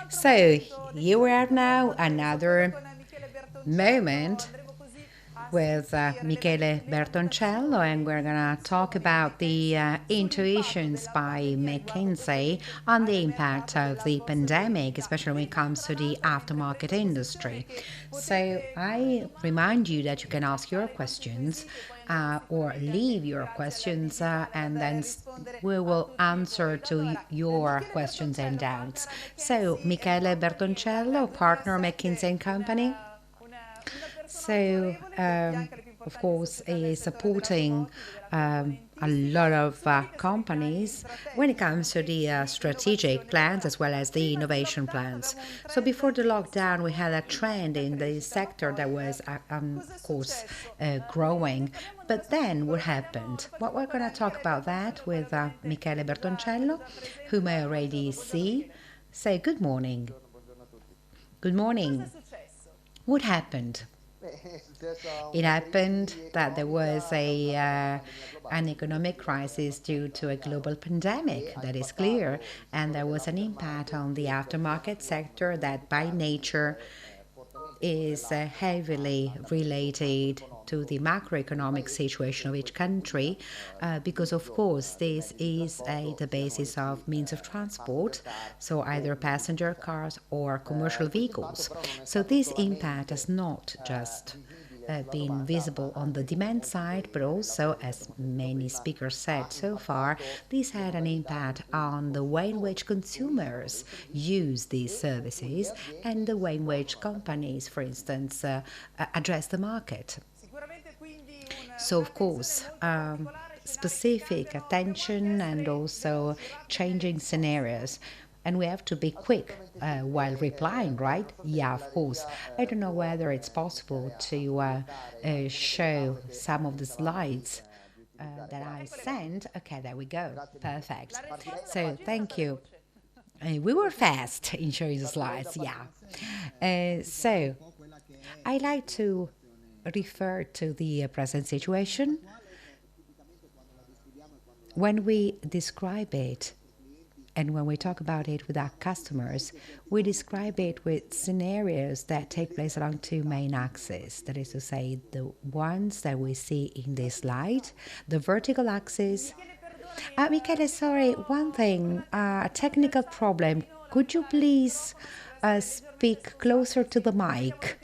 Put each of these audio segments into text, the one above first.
So here we are now, another moment with Michele Bertoncello, and we're going to talk about the intuitions by McKinsey on the impact of the pandemic, especially when it comes to the aftermarket industry. So I remind you that you can ask your questions or leave your questions, and then we will answer to your questions and doubts. So, Michele Bertoncello, partner McKinsey and Company. So, of course, is supporting a lot of companies when it comes to the strategic plans as well as the innovation plans. So, before the lockdown, we had a trend in the sector that was, of course, growing. But then what happened? Well, we're going to talk about that with Michele Bertoncello, whom I already see. Say good morning. Good morning. What happened? It happened that there was an economic crisis due to a global pandemic, that is clear, and there was an impact on the aftermarket sector that by nature is heavily related to the macroeconomic situation of each country, because of course this is the basis of means of transport, so either passenger cars or commercial vehicles. So this impact has not just been visible on the demand side, but also, as many speakers said so far, this had an impact on the way in which consumers use these services and the way in which companies, for instance, address the market. So, of course, specific attention and also changing scenarios. And we have to be quick while replying, right? Yeah, of course. I don't know whether it's possible to show some of the slides that I sent. Okay, there we go. Perfect. So, thank you. We were fast in showing the slides, yeah. So, I like to refer to the present situation when we describe it and when we talk about it with our customers, we describe it with scenarios that take place along two main axes. That is to say, the ones that we see in this slide, the vertical axis. Michele, sorry, one thing, a technical problem. Could you please speak closer to the mic?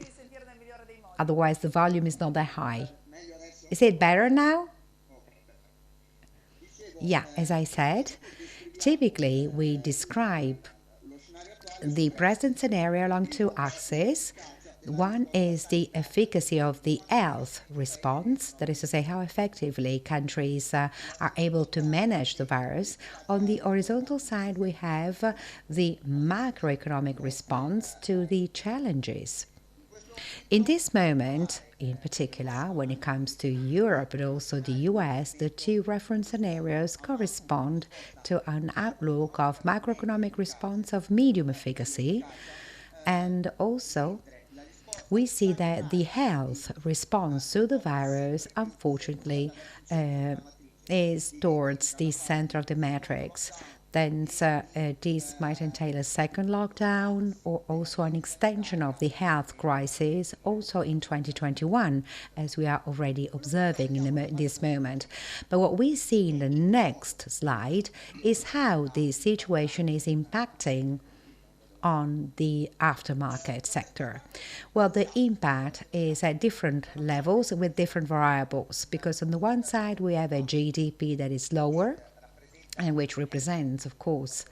Otherwise, the volume is not that high. Is it better now? Yeah, as I said, typically we describe the present scenario along two axes. One is the efficacy of the health response, that is to say, how effectively countries are able to manage the virus. On the horizontal side, we have the macroeconomic response to the challenges. In this moment, in particular, when it comes to Europe but also the US, the two reference scenarios correspond to an outlook of macroeconomic response of medium efficacy. And also, we see that the health response to the virus, unfortunately, is towards the center of the matrix. Then this might entail a second lockdown or also an extension of the health crisis, also in 2021, as we are already observing in this moment. But what we see in the next slide is how the situation is impacting on the aftermarket sector. Well, the impact is at different levels with different variables, because on the one side we have a GDP that is lower, and which represents, of course,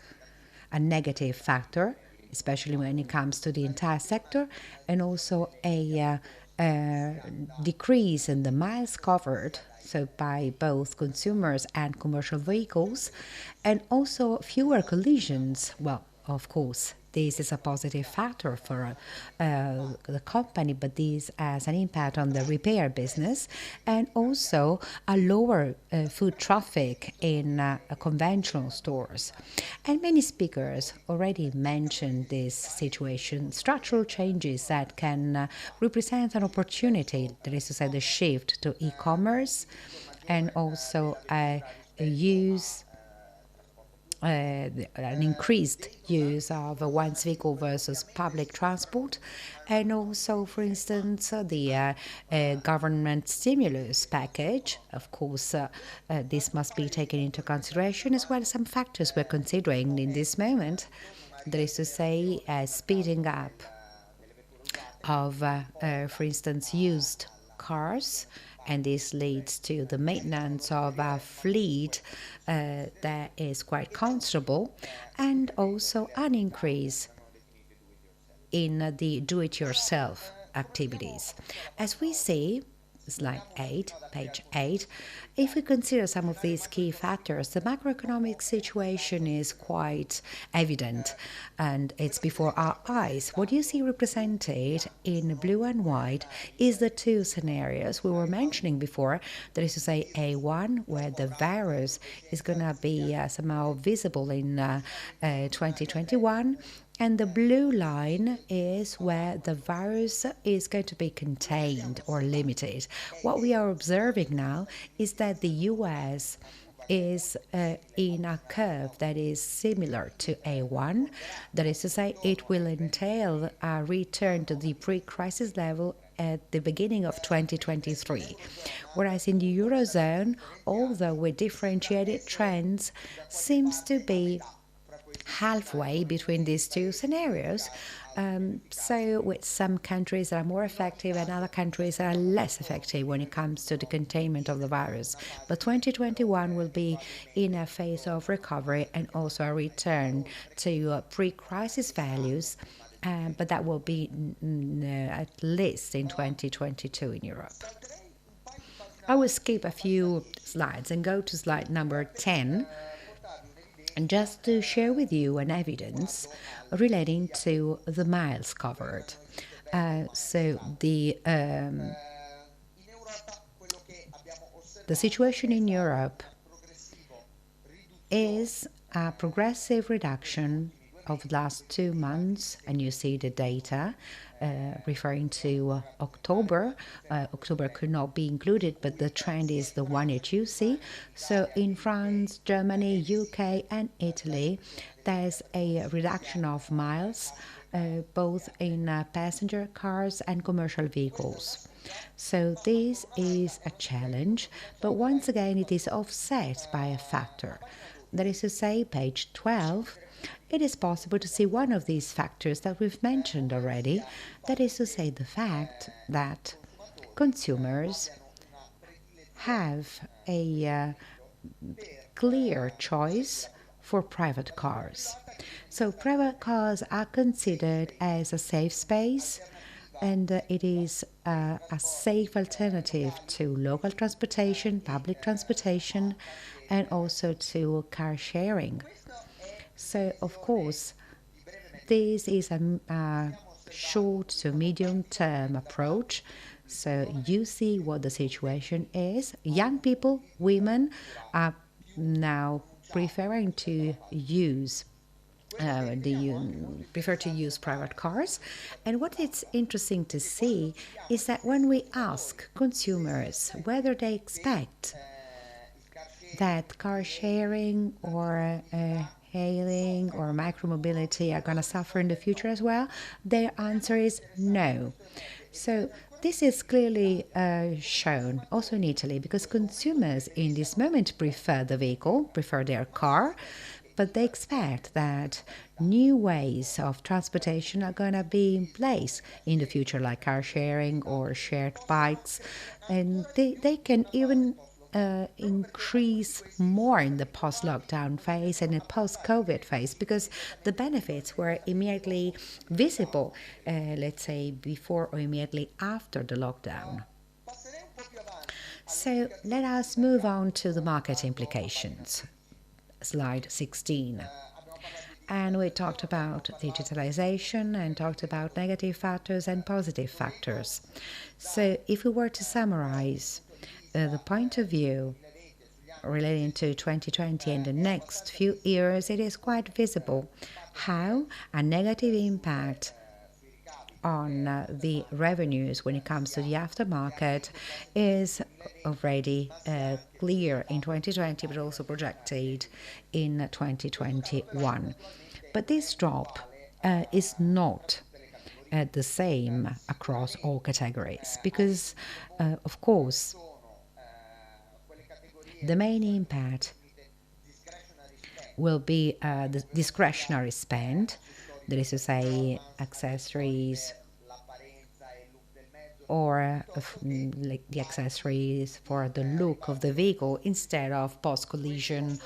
a negative factor, especially when it comes to the entire sector, and also a decrease in the miles covered, so by both consumers and commercial vehicles, and also fewer collisions. Well, of course, this is a positive factor for the company, but this has an impact on the repair business, and also a lower foot traffic in conventional stores. And many speakers already mentioned this situation, structural changes that can represent an opportunity, that is to say, the shift to e-commerce, and also use an increased use of one's vehicle versus public transport, and also, for instance, the government stimulus package. Of course, this must be taken into consideration, as well as some factors we're considering in this moment. That is to say, speeding up of, for instance, used cars, and this leads to the maintenance of a fleet that is quite considerable, and also an increase in the do-it-yourself activities. As we see, slide 8, page 8, if we consider some of these key factors, the macroeconomic situation is quite evident and it's before our eyes. What you see represented in blue and white is the two scenarios we were mentioning before, that is to say A1, where the virus is going to be somehow visible in 2021, and the blue line is where the virus is going to be contained or limited. What we are observing now is that the US is in a curve that is similar to A1. That is to say, it will entail a return to the pre-crisis level at the beginning of 2023. Whereas in the Eurozone, although with differentiated trends, seems to be halfway between these two scenarios. So with some countries that are more effective and other countries that are less effective when it comes to the containment of the virus. But 2021 will be in a phase of recovery and also a return to pre-crisis values, but that will be at least in 2022 in Europe. I will skip a few slides and go to slide number 10. And just to share with you an evidence relating to the miles covered. So the situation in Europe is a progressive reduction of the last 2 months, and you see the data referring to October. October could not be included, but the trend is the one that you see. So in France, Germany, UK, and Italy, there's a reduction of miles, both in passenger cars and commercial vehicles. So this is a challenge, but once again, it is offset by a factor. That is to say, page 12, it is possible to see one of these factors that we've mentioned already, that is to say the fact that consumers have a clear choice for private cars. So private cars are considered as a safe space, and it is a safe alternative to local transportation, public transportation, and also to car sharing. So, of course, this is a short to medium term approach. So you see what the situation is. Young people, women are now preferring to use prefer to use private cars. And what it's interesting to see is that when we ask consumers whether they expect that car sharing or hailing or micromobility are going to suffer in the future as well, their answer is no. So this is clearly shown also in Italy, because consumers in this moment prefer the vehicle, prefer their car, but they expect that new ways of transportation are going to be in place in the future, like car sharing or shared bikes, and they can even increase more in the post-lockdown phase and the post-COVID phase, because the benefits were immediately visible, let's say, before or immediately after the lockdown. So let us move on to the market implications. Slide 16. And we talked about digitalization and talked about negative factors and positive factors. So if we were to summarize the point of view relating to 2020 and the next few years, it is quite visible how a negative impact on the revenues when it comes to the aftermarket is already clear in 2020, but also projected in 2021. But this drop is not the same across all categories because, of course, the main impact will be the discretionary spend, that is to say, accessories or like the accessories for the look of the vehicle instead of post-collision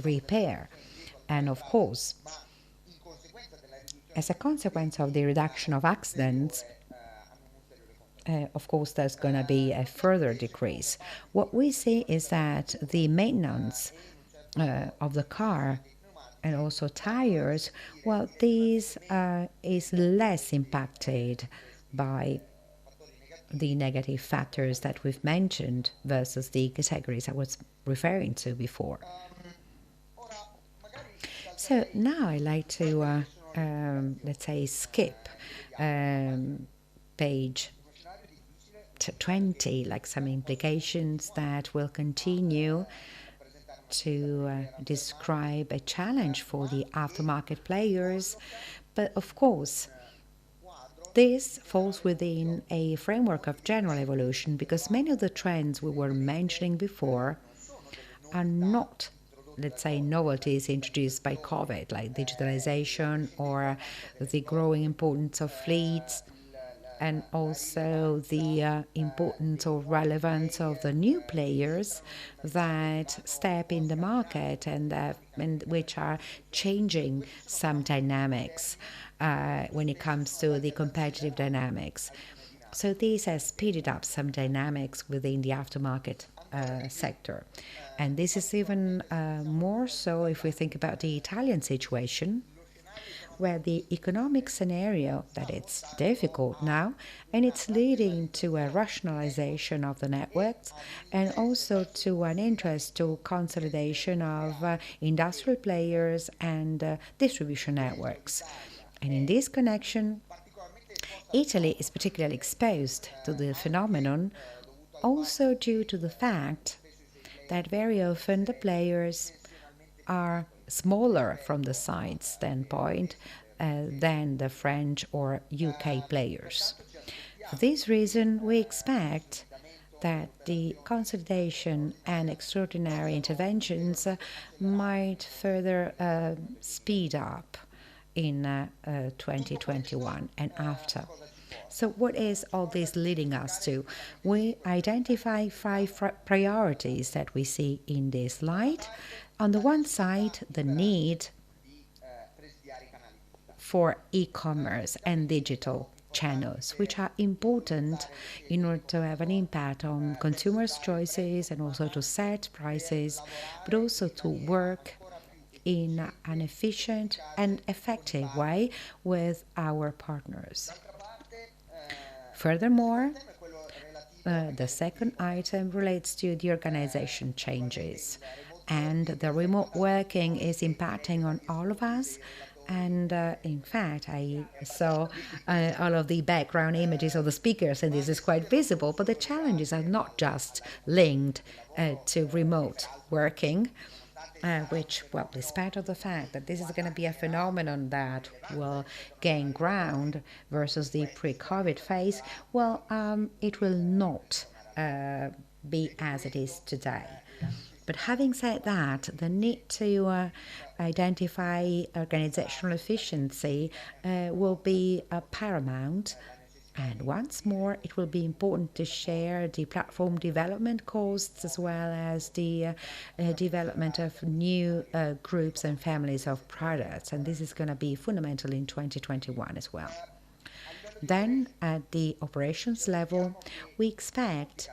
repair. And of course, as a consequence of the reduction of accidents, of course, there's going to be a further decrease. What we see is that the maintenance of the car and also tires, well, this is less impacted by the negative factors that we've mentioned versus the categories I was referring to before. So now I like to, let's say, skip page 20, like some implications that will continue to describe a challenge for the aftermarket players. But of course, this falls within a framework of general evolution because many of the trends we were mentioning before are not, let's say, novelties introduced by COVID, like digitalization or the growing importance of fleets, and also the importance or relevance of the new players that step in the market and which are changing some dynamics when it comes to the competitive dynamics. So this has speeded up some dynamics within the aftermarket sector. And this is even more so if we think about the Italian situation, where the economic scenario that it's difficult now, and it's leading to a rationalization of the networks and also to an interest to consolidation of industrial players and distribution networks. And in this connection, Italy is particularly exposed to the phenomenon also due to the fact that very often the players are smaller from the size standpoint than the French or UK players. For this reason, we expect that the consolidation and extraordinary interventions might further speed up in 2021 and after. So what is all this leading us to? We identify 5 priorities that we see in this slide. On the one side, the need for e-commerce and digital channels, which are important in order to have an impact on consumers' choices and also to set prices, but also to work in an efficient and effective way with our partners. Furthermore, the second item relates to the organization changes. And the remote working is impacting on all of us. And in fact, I saw all of the background images of the speakers, and this is quite visible. But the challenges are not just linked to remote working, which, well, despite of the fact that this is going to be a phenomenon that will gain ground versus the pre-COVID phase, well, it will not be as it is today. But having said that, the need to identify organizational efficiency will be paramount. And once more, it will be important to share the platform development costs as well as the development of new groups and families of products. And this is going to be fundamental in 2021 as well. Then, at the operations level, we expect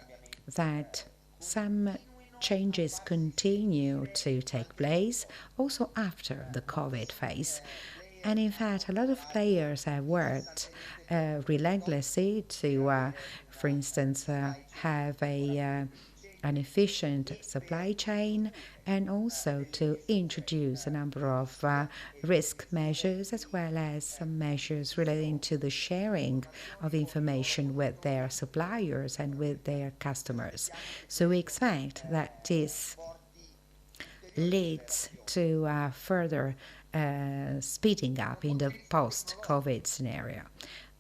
that some changes continue to take place also after the COVID phase. And in fact, a lot of players have worked relentlessly to, for instance, have a an efficient supply chain and also to introduce a number of risk measures as well as some measures relating to the sharing of information with their suppliers and with their customers. So we expect that this leads to further speeding up in the post-COVID scenario.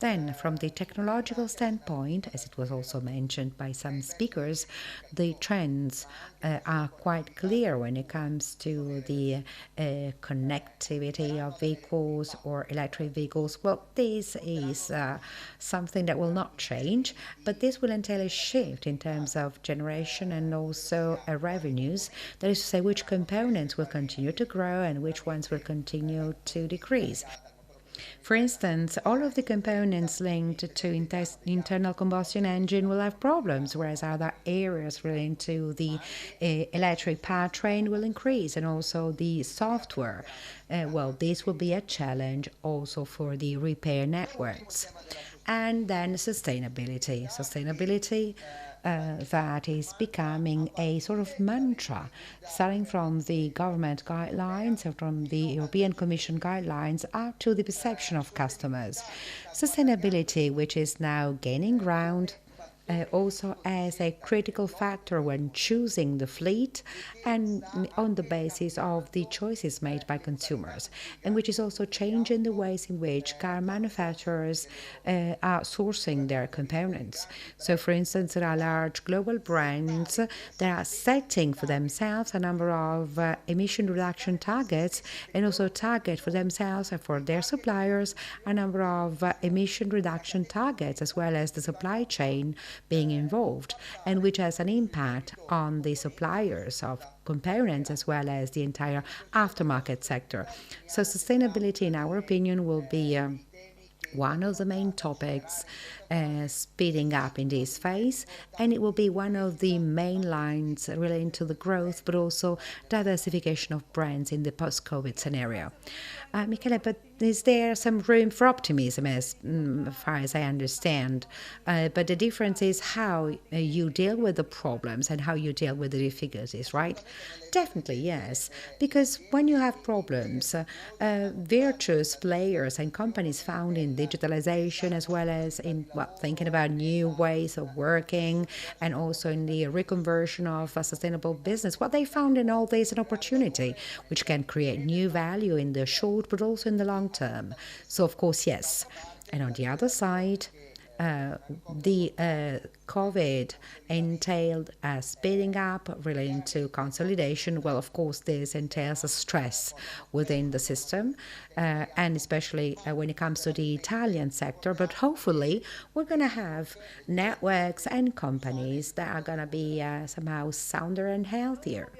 Then, from the technological standpoint, as it was also mentioned by some speakers, the trends are quite clear when it comes to the connectivity of vehicles or electric vehicles. Well, this is something that will not change, but this will entail a shift in terms of generation and also revenues. That is to say, which components will continue to grow and which ones will continue to decrease. For instance, all of the components linked to internal combustion engine will have problems, whereas other areas relating to the electric powertrain will increase, and also the software. Well, this will be a challenge also for the repair networks. And then sustainability. Sustainability that is becoming a sort of mantra, starting from the government guidelines and from the European Commission guidelines up to the perception of customers. Sustainability, which is now gaining ground, also as a critical factor when choosing the fleet and on the basis of the choices made by consumers, and which is also changing the ways in which car manufacturers are sourcing their components. So, for instance, there are large global brands that are setting for themselves a number of emission reduction targets and also target for themselves and for their suppliers a number of emission reduction targets, as well as the supply chain being involved, and which has an impact on the suppliers of components as well as the entire aftermarket sector. So sustainability, in our opinion, will be one of the main topics speeding up in this phase, and it will be one of the main lines relating to the growth but also diversification of brands in the post-COVID scenario. Michele, but is there some room for optimism as far as I understand? But the difference is how you deal with the problems and how you deal with the difficulties, right? Definitely, yes. Because when you have problems, virtuous players and companies found in digitalization as well as in thinking about new ways of working and also in the reconversion of a sustainable business, what they found in all this an opportunity which can create new value in the short but also in the long term. So, of course, yes. And on the other side, the COVID entailed speeding up relating to consolidation. Well, of course, this entails a stress within the system, and especially when it comes to the Italian sector. But hopefully, we're going to have networks and companies that are going to be somehow sounder and healthier.